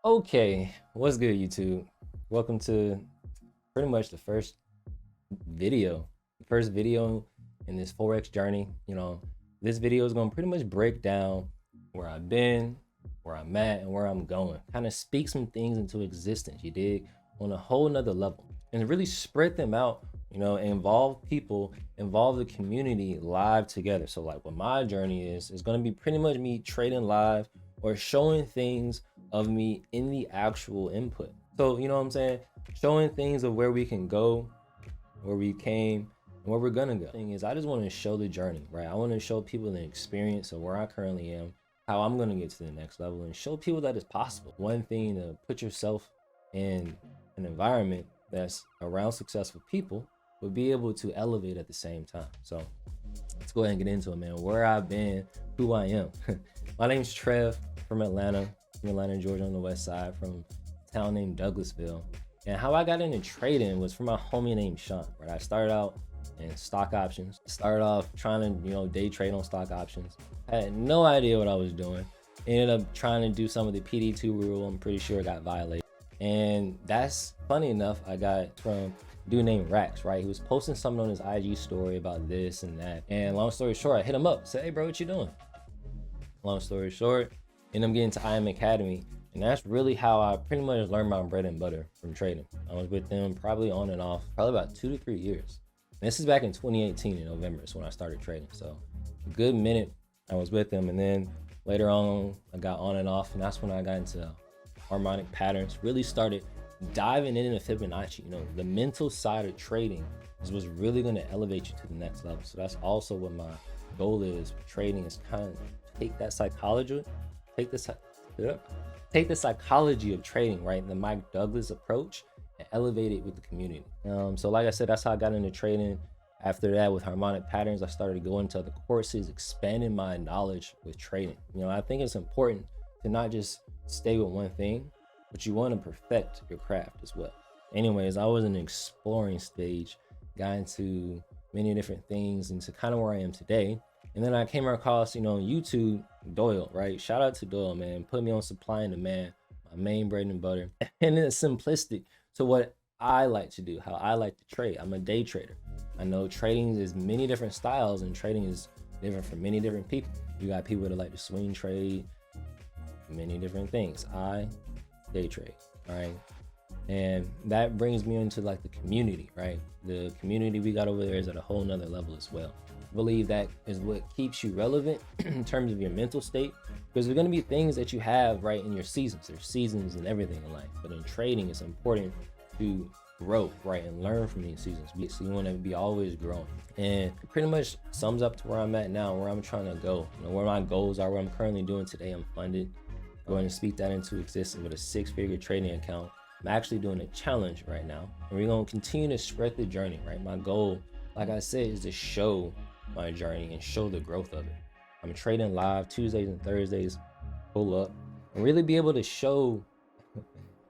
Okay, what's good, YouTube? Welcome to pretty much the first video in this Forex journey. This video is going to pretty much break down where I've been, where I'm at, and where I'm going. Kind of speak some things into existence, you dig, on a whole nother level, and really spread them out, involve people, involve the community live together. So like what my journey is going to be pretty much me trading live or showing things of me in the actual input. So, you know what I'm saying? Showing things of where we can go, where we came, and where we're gonna go. Thing is, I just want to show the journey, right? I want to show people the experience of where I currently am, how I'm gonna get to the next level, and show people that it's possible. One thing to put yourself in an environment that's around successful people, but be able to elevate at the same time. So let's go ahead and get into it, man. Where I've been, who I am. My name's Trev from Atlanta, Georgia, on the west side, from a town named Douglasville. And how I got into trading was from my homie named Sean, right? I started out in stock options. Started off trying to, day trade on stock options. I had no idea what I was doing. Ended up trying to do some of the PD2 rule. I'm pretty sure it got violated. And that's funny enough, I got from a dude named Rax, right? He was posting something on his IG story about this and that. And long story short, I hit him up, said, "Hey bro, what you doing?" Long story short, ended up getting to IM Academy. And that's really how I pretty much learned my bread and butter from trading. I was with them probably on and off, probably about 2 to 3 years. And this is back in 2018 in November is when I started trading. So a good minute I was with them. And then later on, I got on and off. And that's when I got into harmonic patterns, really started diving into Fibonacci. The mental side of trading is what's really going to elevate you to the next level. So that's also what my goal is for trading, is kind of take that psychology, take the psychology of trading, right, the Mike Douglas approach, and elevate it with the community. So like I said, that's how I got into trading. After that, with harmonic patterns, I started going to other courses, expanding my knowledge with trading. I think it's important to not just stay with one thing, but you want to perfect your craft as well. Anyways, I was in an exploring stage, got into many different things, into kind of where I am today. And then I came across, on YouTube, Doyle, right? Shout out to Doyle, man. Put me on supply and demand, my main bread and butter. And it's simplistic to what I like to do, how I like to trade. I'm a day trader. I know trading is many different styles, and trading is different for many different people. You got people that like to swing trade, many different things. I day trade, all right? And that brings me into like the community, right? The community we got over there is at a whole nother level as well. I believe that is what keeps you relevant in terms of your mental state, because there's going to be things that you have right in your seasons. There's seasons and everything in life, but in trading, it's important to grow, right, and learn from these seasons. So you want to be always growing. And it pretty much sums up to where I'm at now, where I'm trying to go, where my goals are, what I'm currently doing today. I'm funded. I'm going to speak that into existence with a 6-figure trading account. I'm actually doing a challenge right now, and we're going to continue to spread the journey, right? My goal, like I said, is to show my journey and show the growth of it. I'm trading live Tuesdays and Thursdays, pull up, and really be able to show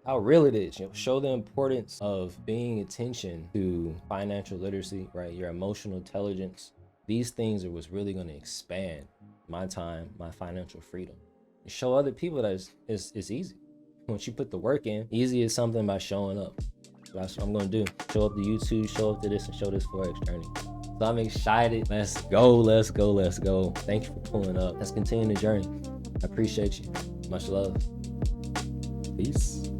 how real it is. Show the importance of paying attention to financial literacy, right? Your emotional intelligence. These things are what's really going to expand my time, my financial freedom, and show other people that it's easy. Once you put the work in, easy is something by showing up. So that's what I'm going to do. Show up to YouTube, show up to this, and show this Forex journey. So I'm excited. Let's go, let's go, let's go. Thank you for pulling up. Let's continue the journey. I appreciate you. Much love. Peace.